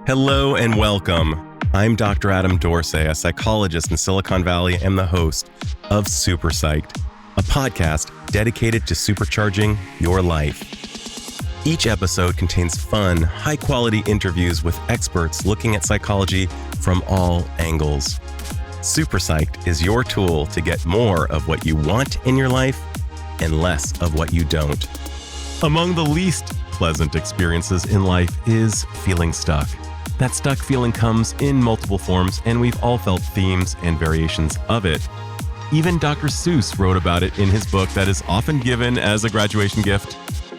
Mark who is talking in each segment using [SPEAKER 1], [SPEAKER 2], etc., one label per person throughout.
[SPEAKER 1] Hello and welcome. I'm Dr. Adam Dorsey, a psychologist in Silicon Valley and the host of Super Psyched, a podcast dedicated to supercharging your life. Each episode contains fun, high-quality interviews with experts looking at psychology from all angles. Super Psyched is your tool to get more of what you want in your life and less of what you don't. Among the least pleasant experiences in life is feeling stuck. That stuck feeling comes in multiple forms, and we've all felt themes and variations of it. Even Dr. Seuss wrote about it in his book that is often given as a graduation gift,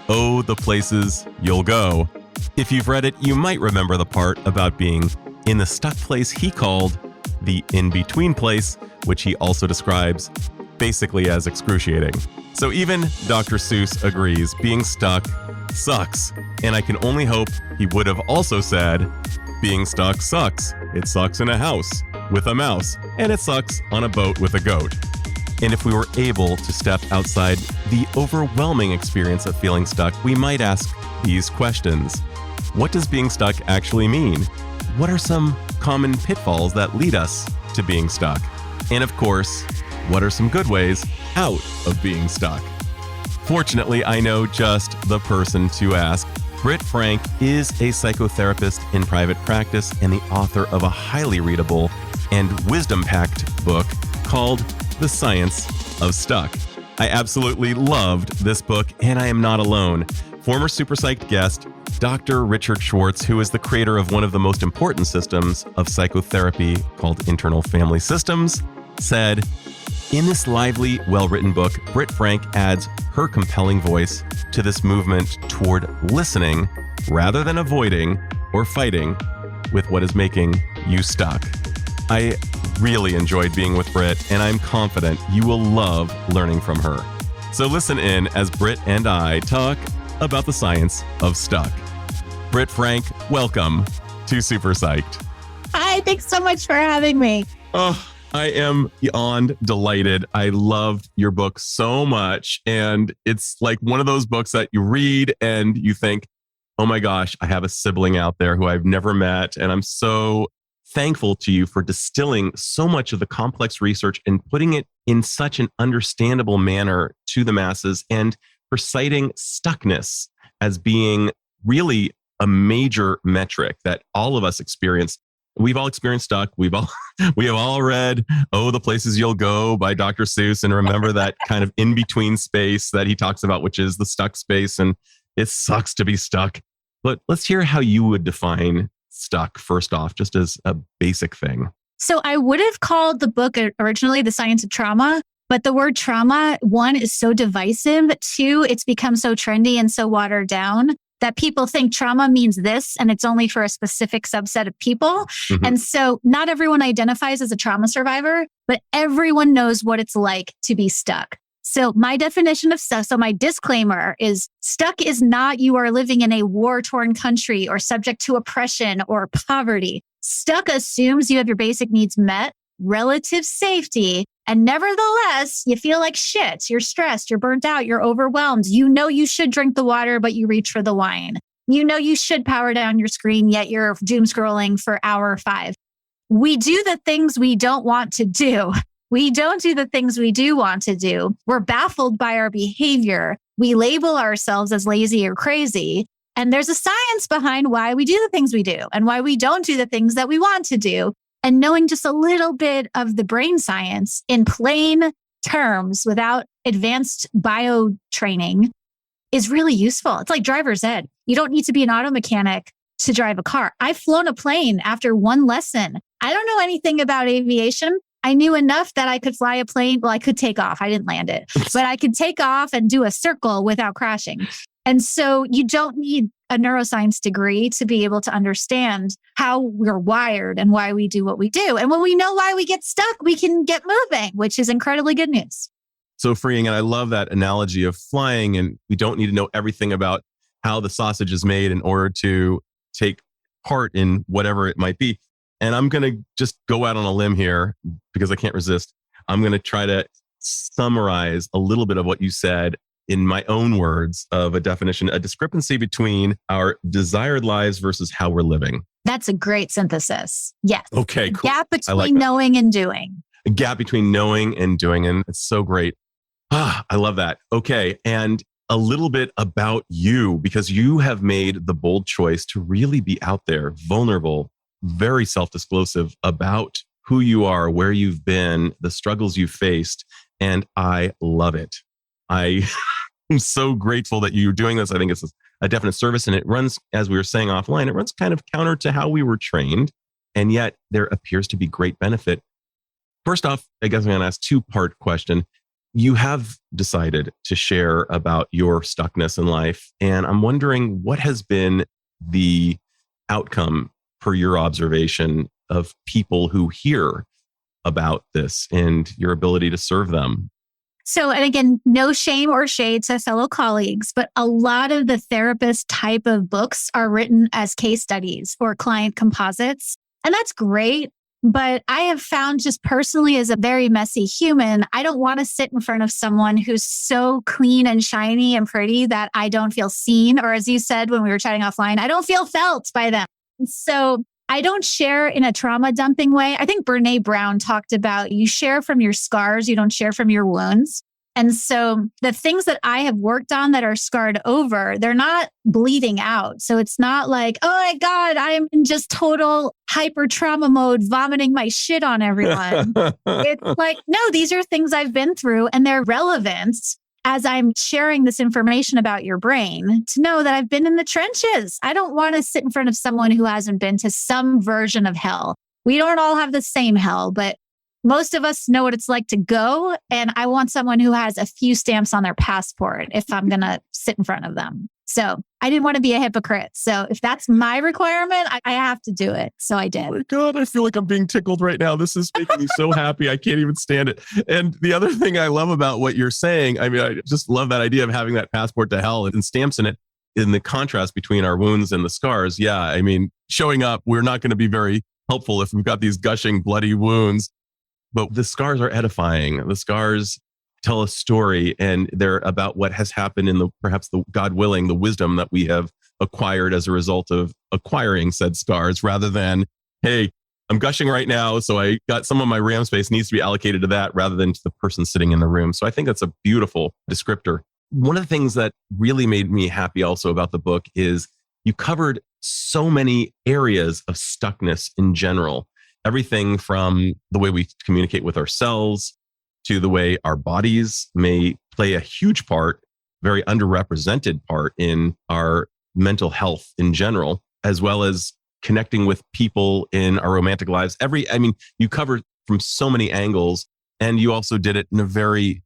[SPEAKER 1] Oh, the Places You'll Go. If you've read it, you might remember the part about being in the stuck place he called the in-between place, which he also describes basically as excruciating. So even Dr. Seuss agrees being stuck sucks, and I can only hope he would have also said, being stuck sucks. It sucks in a house with a mouse, and it sucks on a boat with a goat. And if we were able to step outside the overwhelming experience of feeling stuck, we might ask these questions. What does being stuck actually mean? What are some common pitfalls that lead us to being stuck? And of course, what are some good ways out of being stuck? Fortunately, I know just the person to ask. Britt Frank is a psychotherapist in private practice and the author of a highly readable and wisdom-packed book called The Science of Stuck. I absolutely loved this book, and I am not alone. Former Super Psyched guest, Dr. Richard Schwartz, who is the creator of one of the most important systems of psychotherapy called internal family systems, said, in this lively, well-written book, Britt Frank adds her compelling voice to this movement toward listening rather than avoiding or fighting with what is making you stuck. I really enjoyed being with Britt, and I'm confident you will love learning from her. So listen in as Britt and I talk about the science of stuck. Britt Frank, welcome to Super Psyched.
[SPEAKER 2] Hi, thanks so much for having me.
[SPEAKER 1] Oh, I am beyond delighted. I loved your book so much. And it's like one of those books that you read and you think, oh my gosh, I have a sibling out there who I've never met. And I'm so thankful to you for distilling so much of the complex research and putting it in such an understandable manner to the masses, and for citing stuckness as being really a major metric that all of us experience. We've all experienced stuck. We have all read, Oh, the Places You'll Go by Dr. Seuss, and remember that kind of in-between space that he talks about, which is the stuck space, and it sucks to be stuck. But let's hear how you would define stuck first off, just as a basic thing.
[SPEAKER 2] So I would have called the book originally The Science of Trauma, but the word trauma, one, is so divisive. Two, it's become so trendy and so watered down that people think trauma means this, and it's only for a specific subset of people. Mm-hmm. And so not everyone identifies as a trauma survivor, but everyone knows what it's like to be stuck. So my definition of stuck, so my disclaimer is stuck is not you are living in a war-torn country or subject to oppression or poverty. Stuck assumes you have your basic needs met, relative safety, and nevertheless, you feel like shit. You're stressed. You're burnt out. You're overwhelmed. You know you should drink the water, but you reach for the wine. You know you should power down your screen, yet you're doom scrolling for hour 5. We do the things we don't want to do. We don't do the things we do want to do. We're baffled by our behavior. We label ourselves as lazy or crazy. And there's a science behind why we do the things we do and why we don't do the things that we want to do. And knowing just a little bit of the brain science in plain terms without advanced bio training is really useful. It's like driver's ed. You don't need to be an auto mechanic to drive a car. I've flown a plane after one lesson. I don't know anything about aviation. I knew enough that I could fly a plane. Well, I could take off. I didn't land it, but I could take off and do a circle without crashing. And so you don't need a neuroscience degree to be able to understand how we're wired and why we do what we do. And when we know why we get stuck, we can get moving, which is incredibly good news.
[SPEAKER 1] So freeing. And I love that analogy of flying. And we don't need to know everything about how the sausage is made in order to take part in whatever it might be. And I'm going to just go out on a limb here because I can't resist. I'm going to try to summarize a little bit of what you said in my own words of a definition, a discrepancy between our desired lives versus how we're living.
[SPEAKER 2] That's a great synthesis. Yes.
[SPEAKER 1] Okay, cool.
[SPEAKER 2] Gap between knowing and doing.
[SPEAKER 1] A gap between knowing and doing. And it's so great. I love that. Okay. And a little bit about you, because you have made the bold choice to really be out there, vulnerable, very self-disclosive about who you are, where you've been, the struggles you've faced. And I love it. I am so grateful that you're doing this. I think it's a definite service, and it runs, as we were saying offline, it runs kind of counter to how we were trained. And yet there appears to be great benefit. First off, I guess I'm going to ask two-part question. You have decided to share about your stuckness in life. And I'm wondering what has been the outcome per your observation of people who hear about this and your ability to serve them?
[SPEAKER 2] So, and again, no shame or shade to fellow colleagues, but a lot of the therapist type of books are written as case studies or client composites. And that's great. But I have found, just personally as a very messy human, I don't want to sit in front of someone who's so clean and shiny and pretty that I don't feel seen. Or as you said when we were chatting offline, I don't feel felt by them. So I don't share in a trauma dumping way. I think Brene Brown talked about you share from your scars, you don't share from your wounds. And so the things that I have worked on that are scarred over, they're not bleeding out. So it's not like, oh my God, I am in just total hyper trauma mode, vomiting my shit on everyone. It's like, no, these are things I've been through and they're relevant as I'm sharing this information about your brain to know that I've been in the trenches. I don't want to sit in front of someone who hasn't been to some version of hell. We don't all have the same hell, but most of us know what it's like to go. And I want someone who has a few stamps on their passport if I'm going to sit in front of them. So I didn't want to be a hypocrite. So if that's my requirement, I have to do it. So I did.
[SPEAKER 1] Oh my God, I feel like I'm being tickled right now. This is making me so happy. I can't even stand it. And the other thing I love about what you're saying, I mean, I just love that idea of having that passport to hell and stamps in it, in the contrast between our wounds and the scars. Yeah, I mean, showing up, we're not going to be very helpful if we've got these gushing, bloody wounds. But the scars are edifying. The scars tell a story, and they're about what has happened in perhaps God willing, the wisdom that we have acquired as a result of acquiring said scars, rather than, hey, I'm gushing right now, so I got some of my RAM space needs to be allocated to that rather than to the person sitting in the room. So I think that's a beautiful descriptor. One of the things that really made me happy also about the book is you covered so many areas of stuckness in general. Everything from the way we communicate with ourselves to the way our bodies may play a huge part, very underrepresented part in our mental health in general, as well as connecting with people in our romantic lives. You covered from so many angles, and you also did it in a very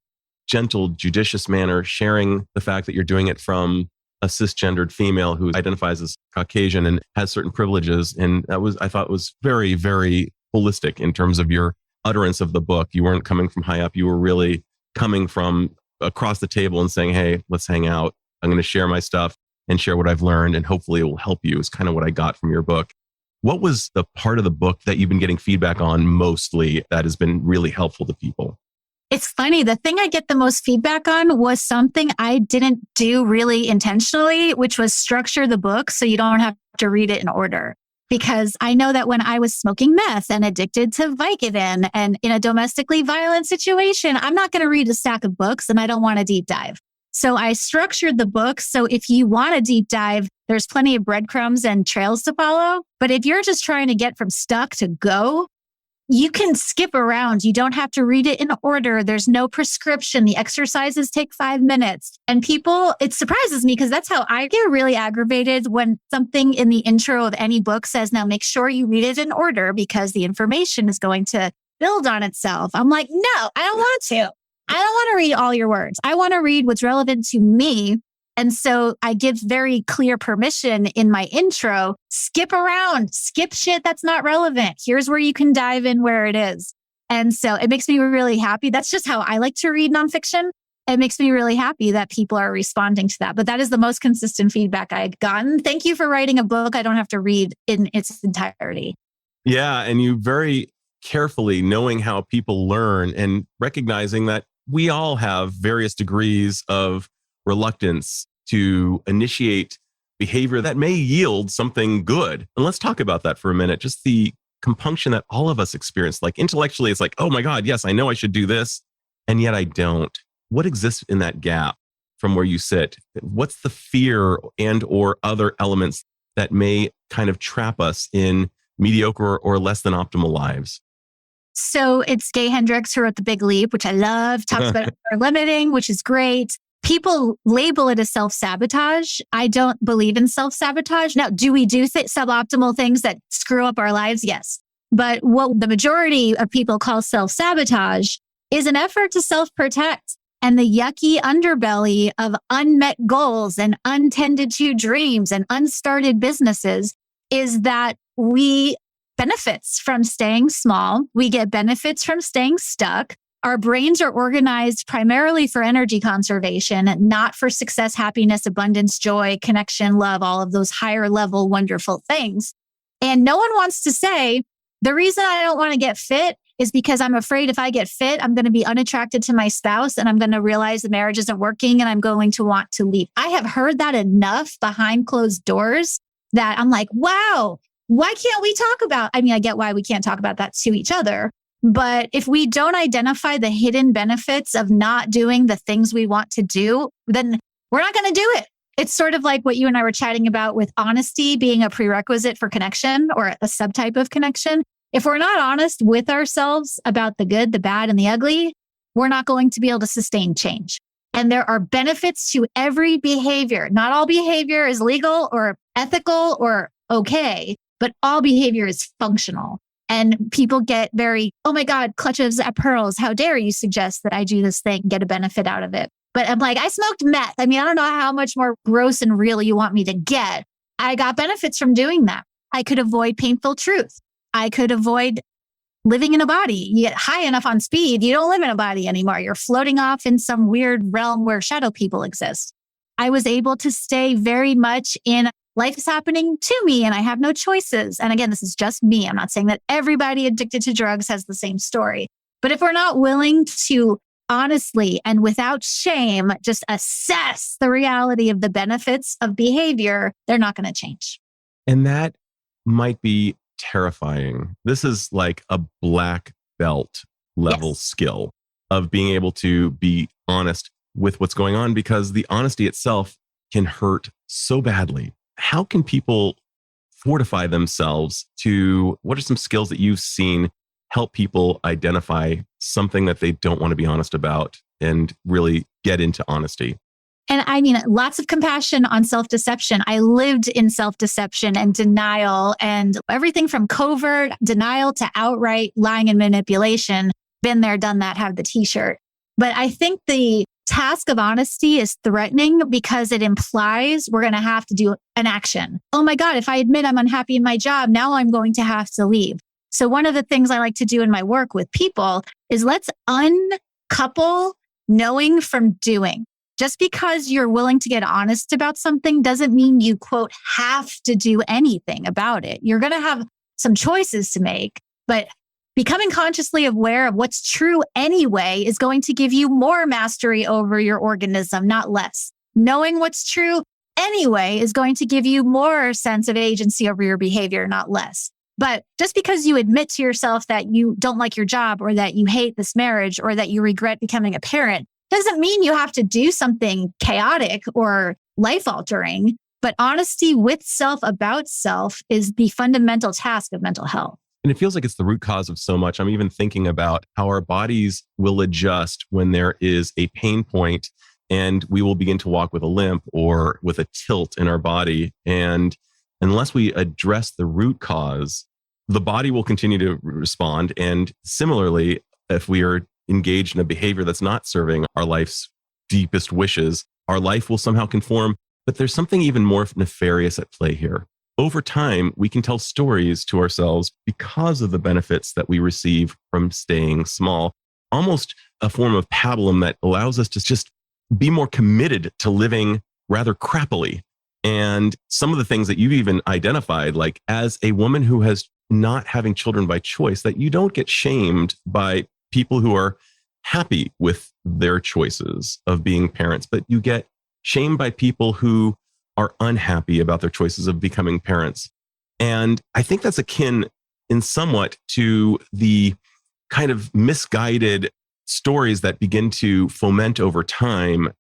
[SPEAKER 1] gentle, judicious manner, sharing the fact that you're doing it from a cisgendered female who identifies as Caucasian and has certain privileges. And I thought was very, very holistic in terms of your utterance of the book. You weren't coming from high up. You were really coming from across the table and saying, hey, let's hang out. I'm going to share my stuff and share what I've learned, and hopefully it will help you, is kind of what I got from your book. What was the part of the book that you've been getting feedback on mostly that has been really helpful to people?
[SPEAKER 2] It's funny. The thing I get the most feedback on was something I didn't do really intentionally, which was structure the book so you don't have to read it in order. Because I know that when I was smoking meth and addicted to Vicodin and in a domestically violent situation, I'm not going to read a stack of books and I don't want to deep dive. So I structured the book so if you want to deep dive, there's plenty of breadcrumbs and trails to follow. But if you're just trying to get from stuck to go, you can skip around. You don't have to read it in order. There's no prescription. The exercises take 5 minutes. And people, it surprises me because that's how I get really aggravated when something in the intro of any book says, now make sure you read it in order because the information is going to build on itself. I'm like, no, I don't want to. I don't want to read all your words. I want to read what's relevant to me. And so I give very clear permission in my intro, skip around, skip shit that's not relevant. Here's where you can dive in where it is. And so it makes me really happy. That's just how I like to read nonfiction. It makes me really happy that people are responding to that. But that is the most consistent feedback I've gotten. Thank you for writing a book I don't have to read in its entirety.
[SPEAKER 1] Yeah. And you very carefully knowing how people learn and recognizing that we all have various degrees of reluctance to initiate behavior that may yield something good. And let's talk about that for a minute. Just the compunction that all of us experience. Like intellectually, it's like, oh my God, yes, I know I should do this. And yet I don't. What exists in that gap from where you sit? What's the fear and or other elements that may kind of trap us in mediocre or less than optimal lives?
[SPEAKER 2] So it's Gay Hendricks who wrote The Big Leap, which I love, talks about limiting, which is great. People label it as self-sabotage. I don't believe in self-sabotage. Now, do we do suboptimal things that screw up our lives? Yes. But what the majority of people call self-sabotage is an effort to self-protect. And the yucky underbelly of unmet goals and untended to dreams and unstarted businesses is that we benefits from staying small. We get benefits from staying stuck. Our brains are organized primarily for energy conservation, not for success, happiness, abundance, joy, connection, love, all of those higher level, wonderful things. And no one wants to say, the reason I don't want to get fit is because I'm afraid if I get fit, I'm going to be unattracted to my spouse and I'm going to realize the marriage isn't working and I'm going to want to leave. I have heard that enough behind closed doors that I'm like, wow, why can't we talk about? I mean, I get why we can't talk about that to each other. But if we don't identify the hidden benefits of not doing the things we want to do, then we're not going to do it. It's sort of like what you and I were chatting about with honesty being a prerequisite for connection or a subtype of connection. If we're not honest with ourselves about the good, the bad, and the ugly, we're not going to be able to sustain change. And there are benefits to every behavior. Not all behavior is legal or ethical or okay, but all behavior is functional. And people get very, oh my God, clutches at pearls. How dare you suggest that I do this thing, get a benefit out of it? But I'm like, I smoked meth. I mean, I don't know how much more gross and real you want me to get. I got benefits from doing that. I could avoid painful truth. I could avoid living in a body. You get high enough on speed, you don't live in a body anymore. You're floating off in some weird realm where shadow people exist. I was able to stay very much in life is happening to me and I have no choices. And again, this is just me. I'm not saying that everybody addicted to drugs has the same story. But if we're not willing to honestly and without shame, just assess the reality of the benefits of behavior, they're not going to change.
[SPEAKER 1] And that might be terrifying. This is like a black belt level skill of being able to be honest with what's going on, because the honesty itself can hurt so badly. How can people fortify themselves to, what are some skills that you've seen help people identify something that they don't want to be honest about and really get into honesty?
[SPEAKER 2] And I mean, lots of compassion on self-deception. I lived in self-deception and denial and everything from covert denial to outright lying and manipulation. Been there, done that, have the t-shirt. But I think the task of honesty is threatening because it implies we're going to have to do an action. Oh my God, if I admit I'm unhappy in my job, now I'm going to have to leave. So one of the things I like to do in my work with people is let's uncouple knowing from doing. Just because you're willing to get honest about something doesn't mean you, quote, have to do anything about it. You're going to have some choices to make, but becoming consciously aware of what's true anyway is going to give you more mastery over your organism, not less. Knowing what's true anyway is going to give you more sense of agency over your behavior, not less. But just because you admit to yourself that you don't like your job or that you hate this marriage or that you regret becoming a parent doesn't mean you have to do something chaotic or life-altering. But honesty with self about self is the fundamental task of mental health.
[SPEAKER 1] And it feels like it's the root cause of so much. I'm even thinking about how our bodies will adjust when there is a pain point and we will begin to walk with a limp or with a tilt in our body. And unless we address the root cause, the body will continue to respond. And similarly, if we are engaged in a behavior that's not serving our life's deepest wishes, our life will somehow conform. But there's something even more nefarious at play here. Over time, we can tell stories to ourselves because of the benefits that we receive from staying small, almost a form of pablum that allows us to just be more committed to living rather crappily. And some of the things that you've even identified, like as a woman who has not having children by choice, that you don't get shamed by people who are happy with their choices of being parents, but you get shamed by people who are unhappy about their choices of becoming parents. And I think that's akin in somewhat to the kind of misguided stories that begin to foment over time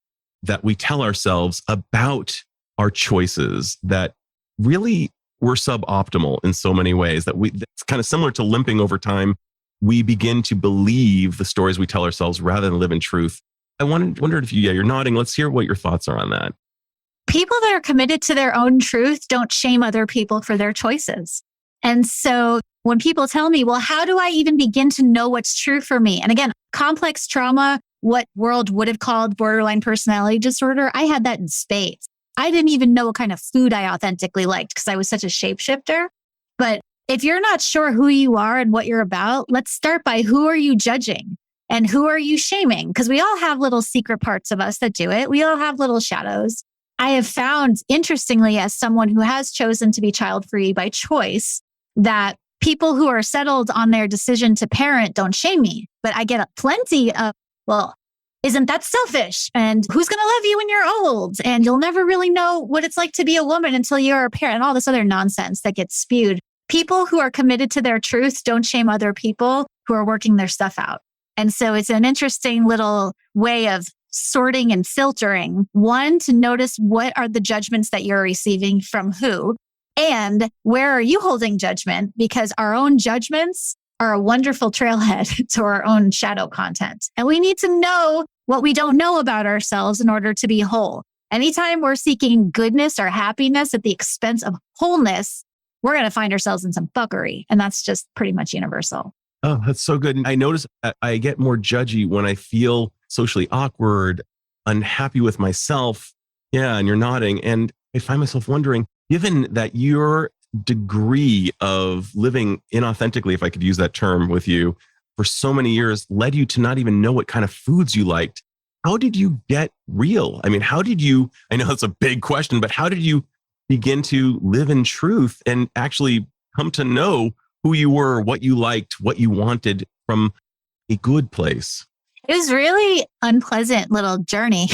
[SPEAKER 1] that we tell ourselves about our choices that really were suboptimal in so many ways that it's kind of similar to limping over time. We begin to believe the stories we tell ourselves rather than live in truth. I wondered if you're nodding. Let's hear what your thoughts are on that.
[SPEAKER 2] People that are committed to their own truth don't shame other people for their choices. And so when people tell me, well, how do I even begin to know what's true for me? And again, complex trauma, what world would have called borderline personality disorder, I had that in spades. I didn't even know what kind of food I authentically liked because I was such a shapeshifter. But if you're not sure who you are and what you're about, let's start by who are you judging and who are you shaming? Because we all have little secret parts of us that do it. We all have little shadows. I have found, interestingly, as someone who has chosen to be child-free by choice, that people who are settled on their decision to parent don't shame me. But I get plenty of, well, isn't that selfish? And who's going to love you when you're old? And you'll never really know what it's like to be a woman until you're a parent, and all this other nonsense that gets spewed. People who are committed to their truth don't shame other people who are working their stuff out. And so it's an interesting little way of sorting and filtering. One, to notice what are the judgments that you're receiving from who, and where are you holding judgment? Because our own judgments are a wonderful trailhead to our own shadow content. And we need to know what we don't know about ourselves in order to be whole. Anytime we're seeking goodness or happiness at the expense of wholeness, we're going to find ourselves in some fuckery. And that's just pretty much universal.
[SPEAKER 1] Oh, that's so good. I notice I get more judgy when I feel socially awkward, unhappy with myself. Yeah, and you're nodding. And I find myself wondering, given that your degree of living inauthentically, if I could use that term with you, for so many years led you to not even know what kind of foods you liked. How did you get real? I mean, I know that's a big question, but how did you begin to live in truth and actually come to know who you were, what you liked, what you wanted from a good place?
[SPEAKER 2] It was really unpleasant little journey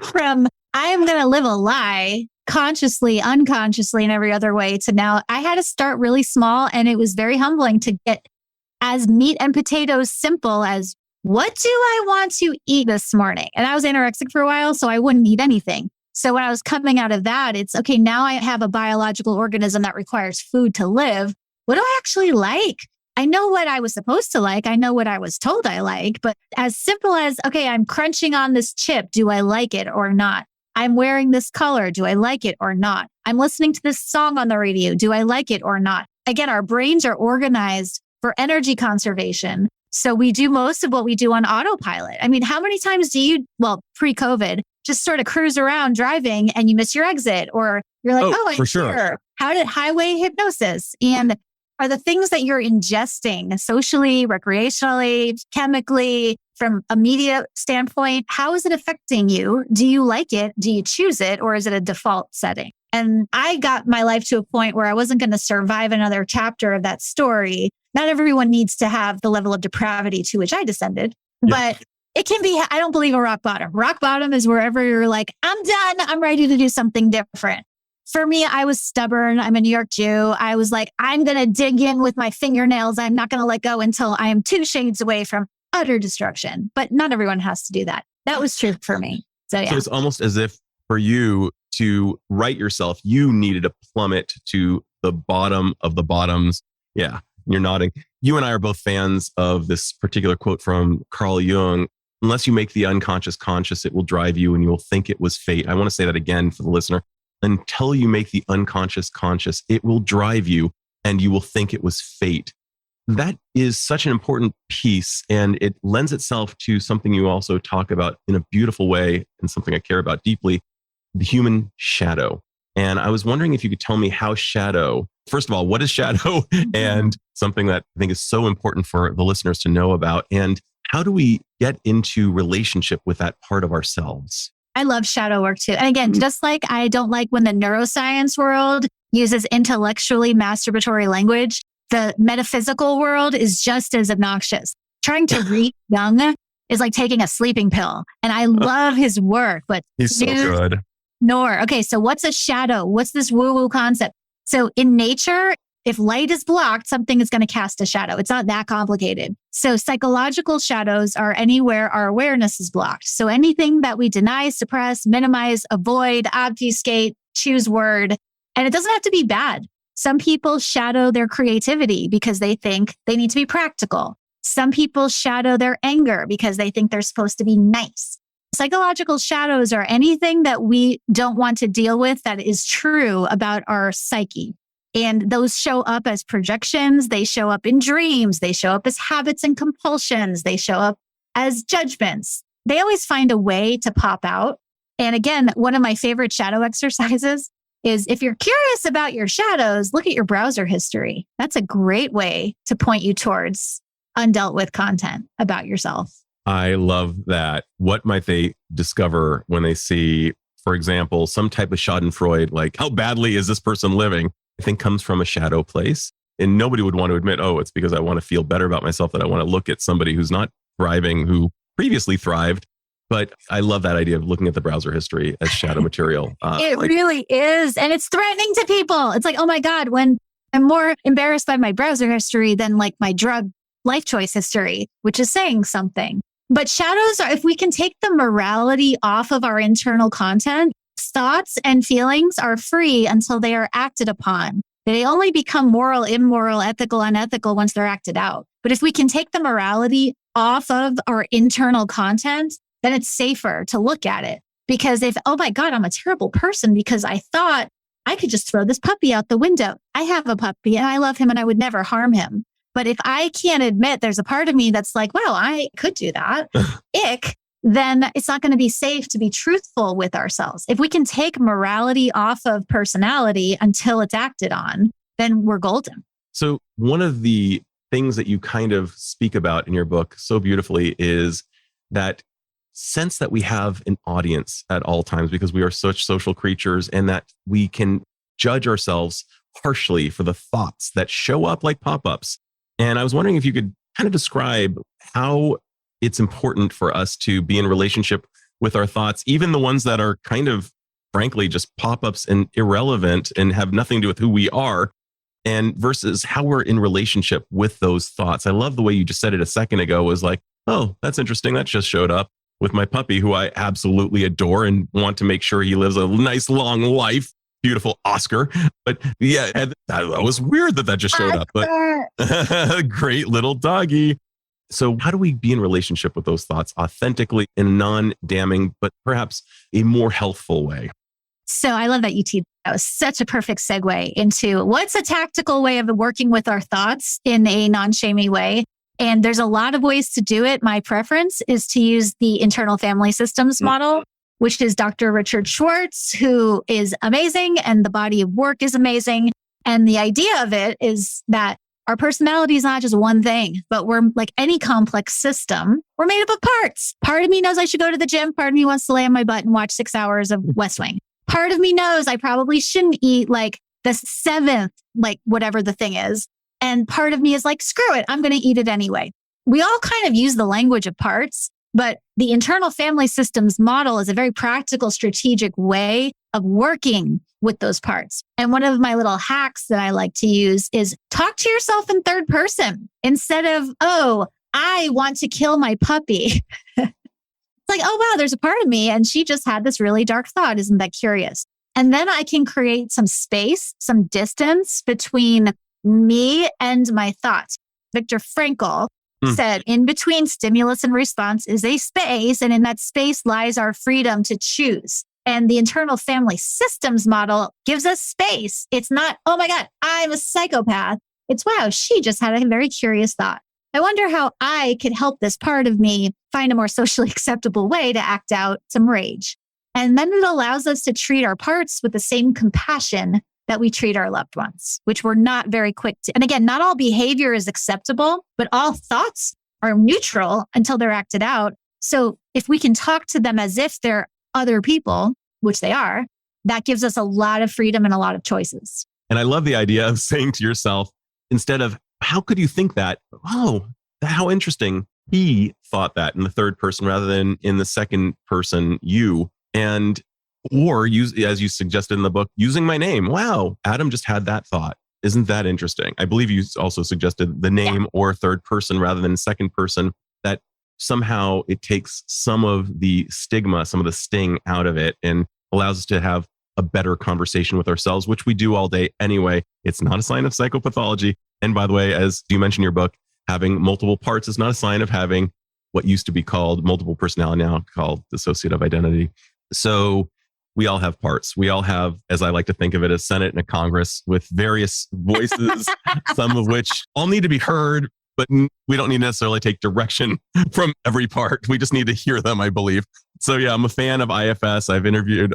[SPEAKER 2] from I'm going to live a lie consciously, unconsciously, and every other way to now I had to start really small. And it was very humbling to get as meat and potatoes simple as what do I want to eat this morning? And I was anorexic for a while, so I wouldn't eat anything. So when I was coming out of that, it's okay, now I have a biological organism that requires food to live. What do I actually like? I know what I was supposed to like. I know what I was told I like, but as simple as, okay, I'm crunching on this chip. Do I like it or not? I'm wearing this color. Do I like it or not? I'm listening to this song on the radio. Do I like it or not? Again, our brains are organized for energy conservation. So we do most of what we do on autopilot. I mean, how many times do you, pre-COVID, just sort of cruise around driving and you miss your exit, or you're like, I'm
[SPEAKER 1] for sure.
[SPEAKER 2] Here. How did highway hypnosis? And are the things that you're ingesting socially, recreationally, chemically, from a media standpoint, how is it affecting you? Do you like it? Do you choose it? Or is it a default setting? And I got my life to a point where I wasn't going to survive another chapter of that story. Not everyone needs to have the level of depravity to which I descended, but it can be, I don't believe in rock bottom. Rock bottom is wherever you're like, I'm done. I'm ready to do something different. For me, I was stubborn. I'm a New York Jew. I was like, I'm going to dig in with my fingernails. I'm not going to let go until I am 2 shades away from utter destruction. But not everyone has to do that. That was true for me. So
[SPEAKER 1] it's almost as if for you to right yourself, you needed to plummet to the bottom of the bottoms. Yeah, you're nodding. You and I are both fans of this particular quote from Carl Jung. Unless you make the unconscious conscious, it will drive you and you will think it was fate. I want to say that again for the listener. Until you make the unconscious conscious, it will drive you and you will think it was fate. That is such an important piece, and it lends itself to something you also talk about in a beautiful way and something I care about deeply, the human shadow. And I was wondering if you could tell me how shadow, first of all, what is shadow? And something that I think is so important for the listeners to know about. And how do we get into relationship with that part of ourselves?
[SPEAKER 2] I love shadow work too. And again, just like I don't like when the neuroscience world uses intellectually masturbatory language, the metaphysical world is just as obnoxious. Trying to read Jung is like taking a sleeping pill. And I love his work, but
[SPEAKER 1] he's so good.
[SPEAKER 2] Nor. Okay, so what's a shadow? What's this woo-woo concept? So in nature, if light is blocked, something is going to cast a shadow. It's not that complicated. So psychological shadows are anywhere our awareness is blocked. So anything that we deny, suppress, minimize, avoid, obfuscate, choose word, and it doesn't have to be bad. Some people shadow their creativity because they think they need to be practical. Some people shadow their anger because they think they're supposed to be nice. Psychological shadows are anything that we don't want to deal with that is true about our psyche. And those show up as projections. They show up in dreams. They show up as habits and compulsions. They show up as judgments. They always find a way to pop out. And again, one of my favorite shadow exercises is if you're curious about your shadows, look at your browser history. That's a great way to point you towards undealt with content about yourself.
[SPEAKER 1] I love that. What might they discover when they see, for example, some type of schadenfreude, like how badly is this person living? I think comes from a shadow place. And nobody would want to admit, oh, it's because I want to feel better about myself, that I want to look at somebody who's not thriving, who previously thrived. But I love that idea of looking at the browser history as shadow material.
[SPEAKER 2] It really is. And it's threatening to people. It's like, oh my God, when I'm more embarrassed by my browser history than like my drug life choice history, which is saying something. But shadows are, if we can take the morality off of our internal content, thoughts and feelings are free until they are acted upon. They only become moral, immoral, ethical, unethical once they're acted out. But if we can take the morality off of our internal content, then it's safer to look at it. Because if, oh my God, I'm a terrible person because I thought I could just throw this puppy out the window. I have a puppy and I love him and I would never harm him. But if I can't admit there's a part of me that's like, well, I could do that, ick, then it's not going to be safe to be truthful with ourselves. If we can take morality off of personality until it's acted on, then we're golden.
[SPEAKER 1] So one of the things that you kind of speak about in your book so beautifully is that sense that we have an audience at all times because we are such social creatures, and that we can judge ourselves harshly for the thoughts that show up like pop-ups. And I was wondering if you could kind of describe how it's important for us to be in relationship with our thoughts, even the ones that are kind of, frankly, just pop-ups and irrelevant and have nothing to do with who we are, and versus how we're in relationship with those thoughts. I love the way you just said it a second ago, was like, oh, that's interesting. That just showed up with my puppy, who I absolutely adore and want to make sure he lives a nice long life. Beautiful Oscar. But yeah, that was weird that just showed up. But great little doggy. So how do we be in relationship with those thoughts authentically in a non-damning, but perhaps a more healthful way?
[SPEAKER 2] So I love that you teed. That was such a perfect segue into what's a tactical way of working with our thoughts in a non-shamey way. And there's a lot of ways to do it. My preference is to use the internal family systems model, which is Dr. Richard Schwartz, who is amazing, and the body of work is amazing. And the idea of it is that our personality is not just one thing, but we're like any complex system. We're made up of parts. Part of me knows I should go to the gym. Part of me wants to lay on my butt and watch 6 hours of West Wing. Part of me knows I probably shouldn't eat like the 7th, like whatever the thing is. And part of me is like, screw it, I'm going to eat it anyway. We all kind of use the language of parts, but the internal family systems model is a very practical, strategic way of working with those parts. And one of my little hacks that I like to use is talk to yourself in third person instead of, oh, I want to kill my puppy. It's like, oh, wow, there's a part of me and she just had this really dark thought. Isn't that curious? And then I can create some space, some distance between me and my thoughts. Viktor Frankl said, in between stimulus and response is a space, and in that space lies our freedom to choose. And the internal family systems model gives us space. It's not, oh my God, I'm a psychopath. It's, wow, she just had a very curious thought. I wonder how I could help this part of me find a more socially acceptable way to act out some rage. And then it allows us to treat our parts with the same compassion that we treat our loved ones, which we're not very quick to. And again, not all behavior is acceptable, but all thoughts are neutral until they're acted out. So if we can talk to them as if they're other people, which they are, that gives us a lot of freedom and a lot of choices.
[SPEAKER 1] And I love the idea of saying to yourself, instead of, how could you think that? Oh, how interesting. He thought that in the third person rather than in the second person, you. And Or use, as you suggested in the book, using my name. Wow, Adam just had that thought. Isn't that interesting? I believe you also suggested the name or third person rather than second person, that somehow it takes some of the stigma, some of the sting out of it and allows us to have a better conversation with ourselves, which we do all day anyway. It's not a sign of psychopathology. And by the way, as you mentioned in your book, having multiple parts is not a sign of having what used to be called multiple personality, now called dissociative identity. So we all have parts. We all have, as I like to think of it, a Senate and a Congress with various voices, some of which all need to be heard, but we don't need to necessarily take direction from every part. We just need to hear them, I believe. So yeah, I'm a fan of IFS. I've interviewed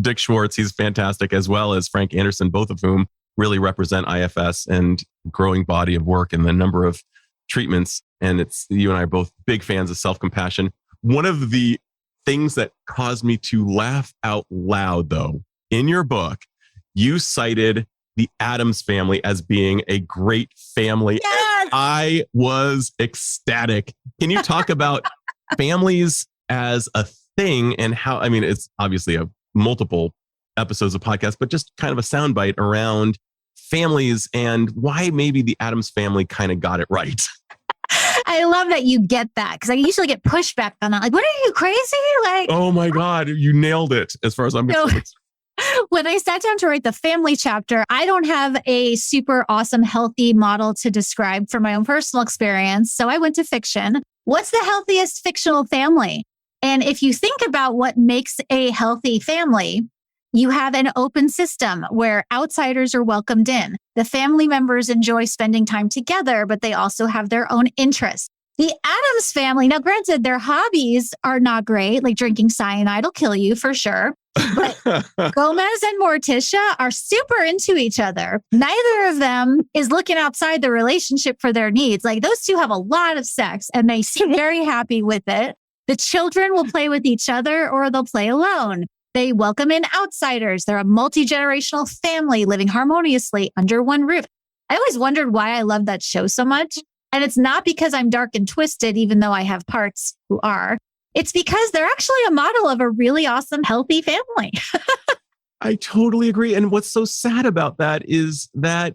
[SPEAKER 1] Dick Schwartz. He's fantastic, as well as Frank Anderson, both of whom really represent IFS and growing body of work and the number of treatments. And it's, you and I are both big fans of self-compassion. One of the things that caused me to laugh out loud, though, in your book, you cited the Addams family as being a great family.
[SPEAKER 2] Yes!
[SPEAKER 1] I was ecstatic. Can you talk about families as a thing and how, I mean, it's obviously a multiple episodes of podcast, but just kind of a soundbite around families and why maybe the Addams family kind of got it right.
[SPEAKER 2] I love that you get that, because I usually get pushback on that. Like, what are you, crazy? Like,
[SPEAKER 1] oh my God, you nailed it as far as I'm concerned.
[SPEAKER 2] When I sat down to write the family chapter, I don't have a super awesome, healthy model to describe from my own personal experience. So I went to fiction. What's the healthiest fictional family? And if you think about what makes a healthy family, you have an open system where outsiders are welcomed in. The family members enjoy spending time together, but they also have their own interests. The Addams family, now granted, their hobbies are not great, like drinking cyanide will kill you for sure. But Gomez and Morticia are super into each other. Neither of them is looking outside the relationship for their needs. Like, those two have a lot of sex and they seem very happy with it. The children will play with each other or they'll play alone. They welcome in outsiders. They're a multi-generational family living harmoniously under one roof. I always wondered why I love that show so much. And it's not because I'm dark and twisted, even though I have parts who are. It's because they're actually a model of a really awesome, healthy family.
[SPEAKER 1] I totally agree. And what's so sad about that is that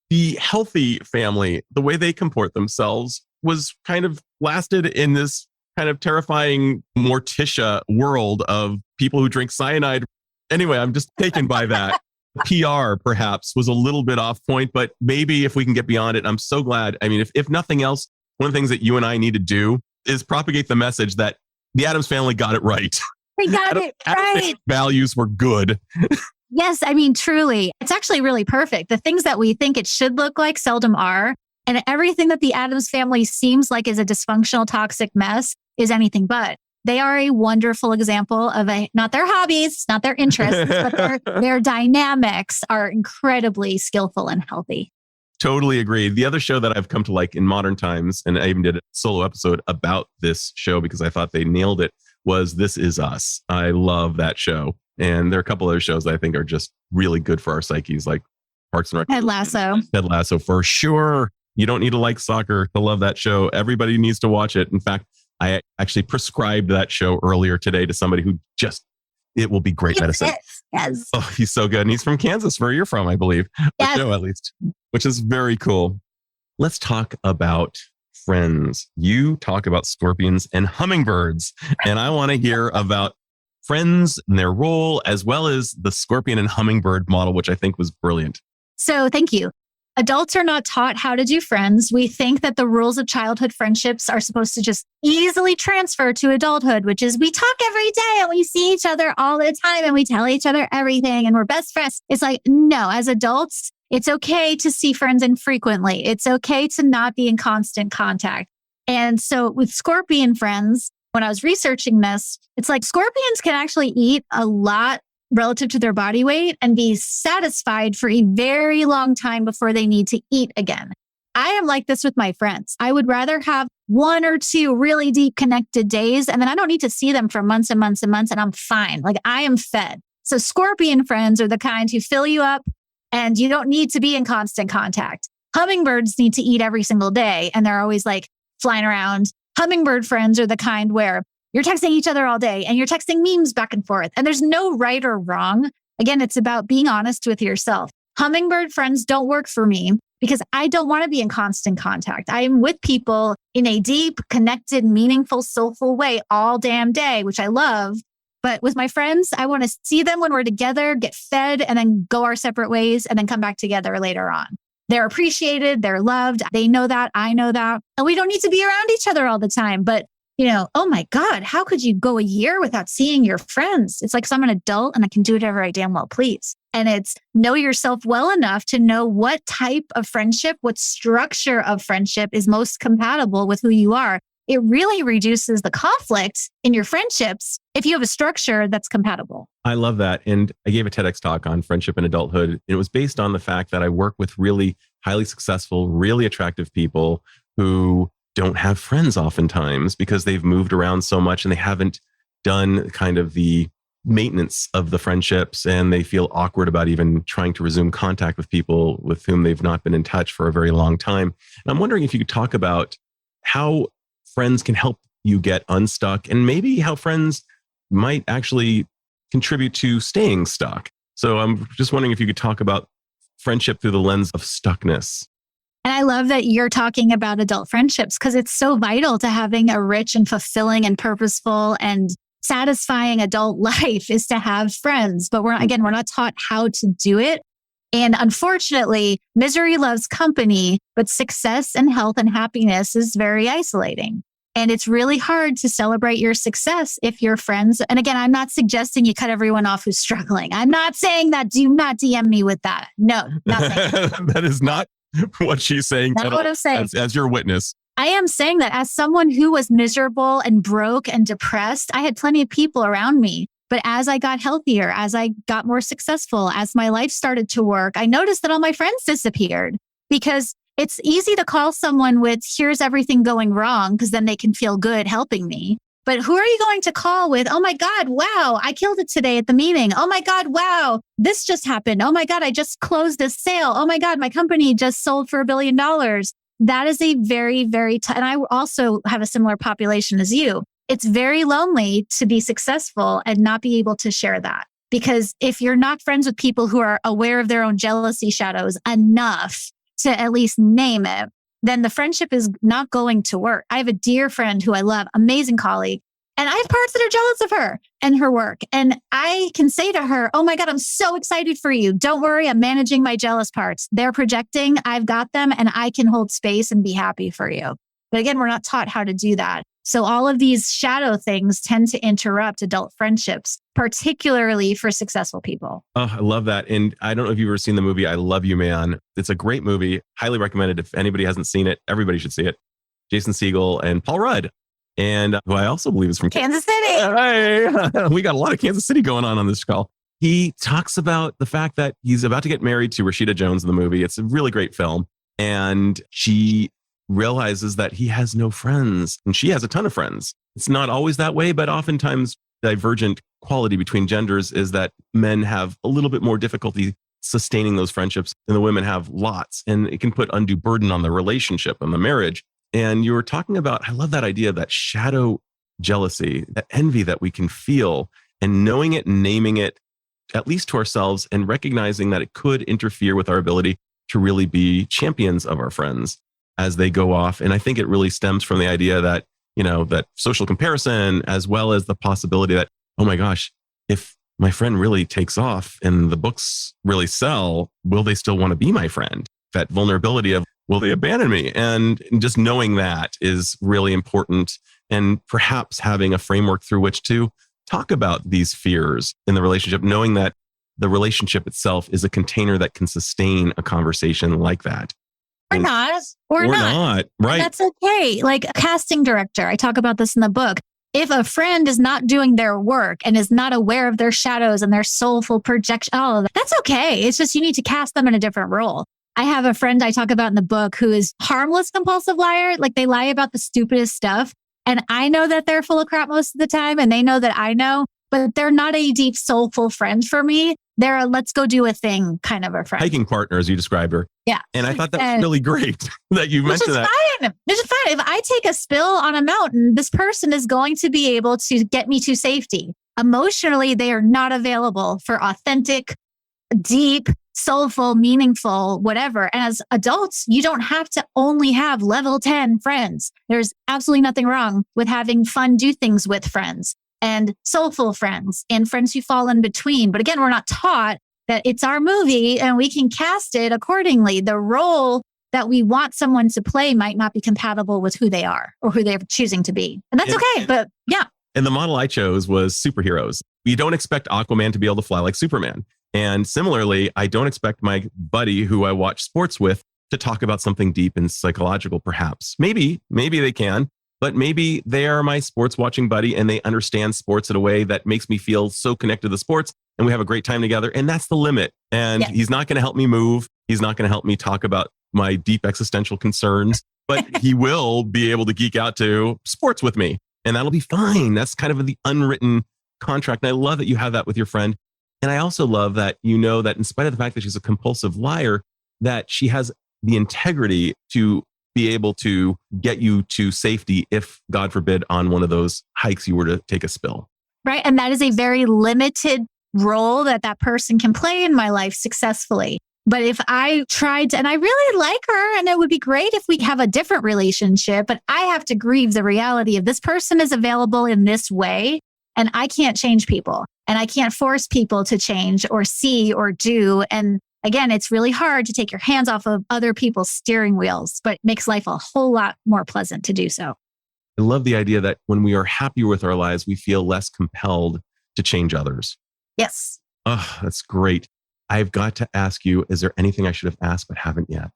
[SPEAKER 1] the healthy family, the way they comport themselves, was kind of lasted in this kind of terrifying Morticia world of people who drink cyanide. Anyway, I'm just taken by that. PR perhaps was a little bit off point, but maybe if we can get beyond it, I'm so glad. I mean, if nothing else, one of the things that you and I need to do is propagate the message that the Addams family got it right.
[SPEAKER 2] We got it right.
[SPEAKER 1] Values were good.
[SPEAKER 2] Yes, I mean, truly. It's actually really perfect. The things that we think it should look like seldom are. And everything that the Addams family seems like is a dysfunctional, toxic mess is anything but. They are a wonderful example of not their hobbies, not their interests, but their dynamics are incredibly skillful and healthy.
[SPEAKER 1] Totally agree. The other show that I've come to like in modern times, and I even did a solo episode about this show because I thought they nailed it, was This Is Us. I love that show. And there are a couple other shows that I think are just really good for our psyches, like Parks and Rec.
[SPEAKER 2] Ted Lasso.
[SPEAKER 1] Ted Lasso, for sure. You don't need to like soccer to love that show. Everybody needs to watch it. In fact, I actually prescribed that show earlier today to somebody who it will be great medicine.
[SPEAKER 2] Yes.
[SPEAKER 1] Oh, he's so good. And he's from Kansas, where you're from, I believe.
[SPEAKER 2] Yes.
[SPEAKER 1] The show, at least, which is very cool. Let's talk about Friends. You talk about scorpions and hummingbirds, and I want to hear about Friends and their role, as well as the scorpion and hummingbird model, which I think was brilliant.
[SPEAKER 2] So thank you. Adults are not taught how to do friends. We think that the rules of childhood friendships are supposed to just easily transfer to adulthood, which is we talk every day and we see each other all the time and we tell each other everything and we're best friends. It's like, no, as adults, it's okay to see friends infrequently. It's okay to not be in constant contact. And so with scorpion friends, when I was researching this, it's like scorpions can actually eat a lot relative to their body weight and be satisfied for a very long time before they need to eat again. I am like this with my friends. I would rather have one or two really deep connected days, and then I don't need to see them for months and months and months, and I'm fine. Like, I am fed. So scorpion friends are the kind who fill you up and you don't need to be in constant contact. Hummingbirds need to eat every single day, and they're always like flying around. Hummingbird friends are the kind where you're texting each other all day and you're texting memes back and forth. And there's no right or wrong. Again, it's about being honest with yourself. Hummingbird friends don't work for me because I don't want to be in constant contact. I am with people in a deep, connected, meaningful, soulful way all damn day, which I love. But with my friends, I want to see them when we're together, get fed, and then go our separate ways and then come back together later on. They're appreciated. They're loved. They know that. I know that. And we don't need to be around each other all the time. But, oh my God, how could you go a year without seeing your friends? It's like, 'cause I'm an adult and I can do whatever I damn well please. And it's know yourself well enough to know what type of friendship, what structure of friendship is most compatible with who you are. It really reduces the conflict in your friendships if you have a structure that's compatible.
[SPEAKER 1] I love that. And I gave a TEDx talk on friendship and adulthood. And it was based on the fact that I work with really highly successful, really attractive people who don't have friends oftentimes because they've moved around so much and they haven't done kind of the maintenance of the friendships, and they feel awkward about even trying to resume contact with people with whom they've not been in touch for a very long time. And I'm wondering if you could talk about how friends can help you get unstuck and maybe how friends might actually contribute to staying stuck. So I'm just wondering if you could talk about friendship through the lens of stuckness.
[SPEAKER 2] And I love that you're talking about adult friendships because it's so vital to having a rich and fulfilling and purposeful and satisfying adult life is to have friends. But we're not taught how to do it. And unfortunately, misery loves company, but success and health and happiness is very isolating. And it's really hard to celebrate your success if your friends, and again, I'm not suggesting you cut everyone off who's struggling. I'm not saying that. Do not DM me with that. No, not saying
[SPEAKER 1] that is not what she's saying.
[SPEAKER 2] That's what I'm saying.
[SPEAKER 1] As your witness.
[SPEAKER 2] I am saying that as someone who was miserable and broke and depressed, I had plenty of people around me. But as I got healthier, as I got more successful, as my life started to work, I noticed that all my friends disappeared because it's easy to call someone with, here's everything going wrong, because then they can feel good helping me. But who are you going to call with, oh my God, wow, I killed it today at the meeting. Oh my God, wow, this just happened. Oh my God, I just closed this sale. Oh my God, my company just sold for $1 billion. That is a very, very and I also have a similar population as you. It's very lonely to be successful and not be able to share that. Because if you're not friends with people who are aware of their own jealousy shadows enough to at least name it, then the friendship is not going to work. I have a dear friend who I love, amazing colleague, and I have parts that are jealous of her and her work. And I can say to her, oh my God, I'm so excited for you. Don't worry, I'm managing my jealous parts. They're projecting, I've got them, and I can hold space and be happy for you. But again, we're not taught how to do that. So all of these shadow things tend to interrupt adult friendships, particularly for successful people.
[SPEAKER 1] Oh, I love that. And I don't know if you've ever seen the movie I Love You, Man. It's a great movie. Highly recommended. If anybody hasn't seen it, everybody should see it. Jason Segel and Paul Rudd, and who I also believe is from
[SPEAKER 2] Kansas City.
[SPEAKER 1] Hey, we got a lot of Kansas City going on this call. He talks about the fact that he's about to get married to Rashida Jones in the movie. It's a really great film. And she realizes that he has no friends and she has a ton of friends. It's not always that way, but oftentimes divergent quality between genders is that men have a little bit more difficulty sustaining those friendships and the women have lots, and it can put undue burden on the relationship and the marriage. And you were talking about, I love that idea of that shadow jealousy, that envy that we can feel, and knowing it and naming it, at least to ourselves, and recognizing that it could interfere with our ability to really be champions of our friends as they go off. And I think it really stems from the idea that, that social comparison, as well as the possibility that, oh my gosh, if my friend really takes off and the books really sell, will they still want to be my friend? That vulnerability of, will they abandon me? And just knowing that is really important, and perhaps having a framework through which to talk about these fears in the relationship, knowing that the relationship itself is a container that can sustain a conversation like that.
[SPEAKER 2] Or not.
[SPEAKER 1] Right.
[SPEAKER 2] And that's okay. Like a casting director, I talk about this in the book. If a friend is not doing their work and is not aware of their shadows and their soulful projection, that's okay. It's just you need to cast them in a different role. I have a friend I talk about in the book who is harmless compulsive liar. Like they lie about the stupidest stuff. And I know that they're full of crap most of the time, and they know that I know, but they're not a deep, soulful friend for me. They're a let's go do a thing kind of a friend.
[SPEAKER 1] Hiking partner, as you described her.
[SPEAKER 2] Yeah.
[SPEAKER 1] And I thought that was really great that you mentioned that.
[SPEAKER 2] Which is fine. If I take a spill on a mountain, this person is going to be able to get me to safety. Emotionally, they are not available for authentic, deep, soulful, meaningful, whatever. And as adults, you don't have to only have level 10 friends. There's absolutely nothing wrong with having fun, do things with friends and soulful friends and friends who fall in between. But again, we're not taught that it's our movie and we can cast it accordingly. The role that we want someone to play might not be compatible with who they are or who they're choosing to be. And that's okay. But yeah.
[SPEAKER 1] And the model I chose was superheroes. You don't expect Aquaman to be able to fly like Superman. And similarly, I don't expect my buddy who I watch sports with to talk about something deep and psychological, perhaps. Maybe they can, but maybe they are my sports watching buddy and they understand sports in a way that makes me feel so connected to the sports and we have a great time together. And that's the limit. And he's not going to help me move. He's not going to help me talk about my deep existential concerns, but he will be able to geek out to sports with me. And that'll be fine. That's kind of the unwritten contract. And I love that you have that with your friend. And I also love that you know that in spite of the fact that she's a compulsive liar, that she has the integrity to be able to get you to safety if, God forbid, on one of those hikes you were to take a spill.
[SPEAKER 2] Right. And that is a very limited role that person can play in my life successfully. But if I tried to, and I really like her, and it would be great if we have a different relationship, but I have to grieve the reality of this person is available in this way, and I can't change people, and I can't force people to change or see or do. And again, it's really hard to take your hands off of other people's steering wheels, but it makes life a whole lot more pleasant to do so.
[SPEAKER 1] I love the idea that when we are happier with our lives, we feel less compelled to change others.
[SPEAKER 2] Yes.
[SPEAKER 1] Oh, that's great. I've got to ask you, is there anything I should have asked but haven't yet?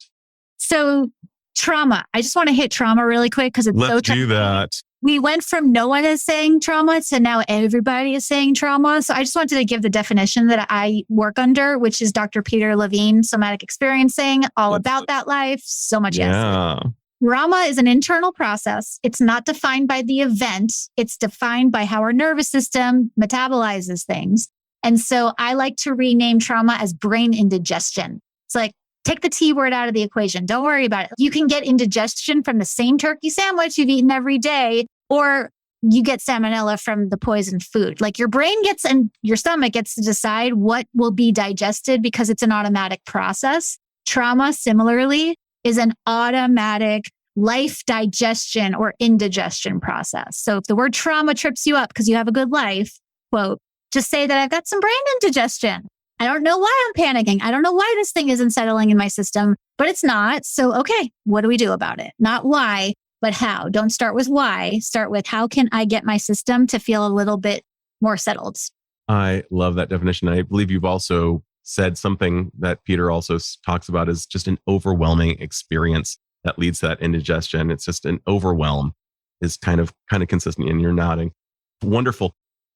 [SPEAKER 2] So trauma. I just want to hit trauma really quick because it's
[SPEAKER 1] Let's do that.
[SPEAKER 2] We went from no one is saying trauma to now everybody is saying trauma. So I just wanted to give the definition that I work under, which is Dr. Peter Levine, somatic experiencing, all about that life. So much yes. Trauma is an internal process. It's not defined by the event. It's defined by how our nervous system metabolizes things. And so I like to rename trauma as brain indigestion. It's like, take the T word out of the equation. Don't worry about it. You can get indigestion from the same turkey sandwich you've eaten every day, or you get salmonella from the poisoned food. Like your brain gets and your stomach gets to decide what will be digested because it's an automatic process. Trauma, similarly, is an automatic life digestion or indigestion process. So if the word trauma trips you up because you have a good life, quote, just say that I've got some brain indigestion. I don't know why I'm panicking. I don't know why this thing isn't settling in my system, but it's not. So, okay, what do we do about it? Not why, but how. Don't start with why. Start with how can I get my system to feel a little bit more settled? I
[SPEAKER 1] love that definition. I believe you've also said something that Peter also talks about is just an overwhelming experience that leads to that indigestion. It's just an overwhelm is kind of consistent, and you're nodding. Wonderful.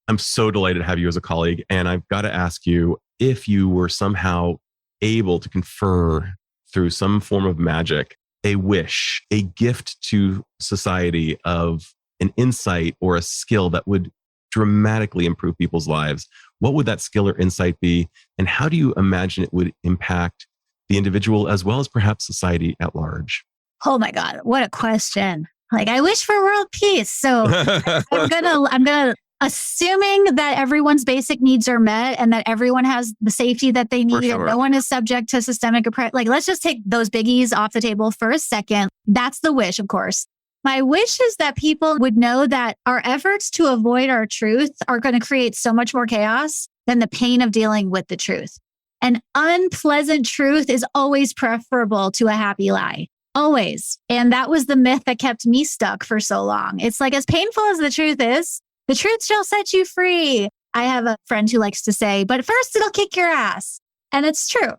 [SPEAKER 1] I'm so delighted to have you as a colleague. And I've got to ask you, if you were somehow able to confer through some form of magic, a wish, a gift to society of an insight or a skill that would dramatically improve people's lives, what would that skill or insight be? And how do you imagine it would impact the individual as well as perhaps society at large?
[SPEAKER 2] Oh my God, what a question. Like, I wish for world peace. So I'm gonna assuming that everyone's basic needs are met and that everyone has the safety that they need and no one is subject to systemic oppression. Like, let's just take those biggies off the table for a second. That's the wish, of course. My wish is that people would know that our efforts to avoid our truth are going to create so much more chaos than the pain of dealing with the truth. An unpleasant truth is always preferable to a happy lie. Always. And that was the myth that kept me stuck for so long. It's like, as painful as the truth is, the truth shall set you free. I have a friend who likes to say, but first it'll kick your ass. And it's true.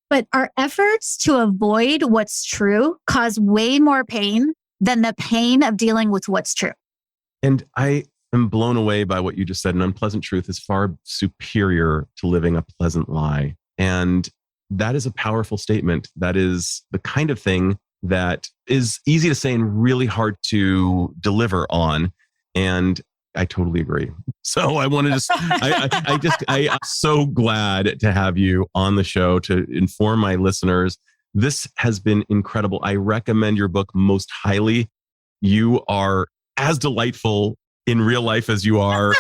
[SPEAKER 2] But our efforts to avoid what's true cause way more pain than the pain of dealing with what's true.
[SPEAKER 1] And I am blown away by what you just said. An unpleasant truth is far superior to living a pleasant lie. And that is a powerful statement. That is the kind of thing that is easy to say and really hard to deliver on. And I totally agree. So I want to I'm so glad to have you on the show to inform my listeners. This has been incredible. I recommend your book most highly. You are as delightful in real life as you are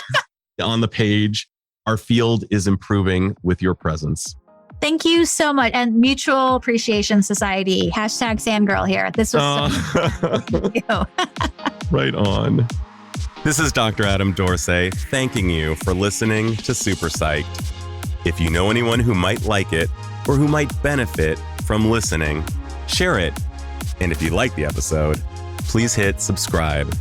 [SPEAKER 1] on the page. Our field is improving with your presence.
[SPEAKER 2] Thank you so much. And Mutual Appreciation Society, #Sandgirl here. This was so
[SPEAKER 1] Right on. This is Dr. Adam Dorsey thanking you for listening to Super Psyched. If you know anyone who might like it or who might benefit from listening, share it. And if you like the episode, please hit subscribe.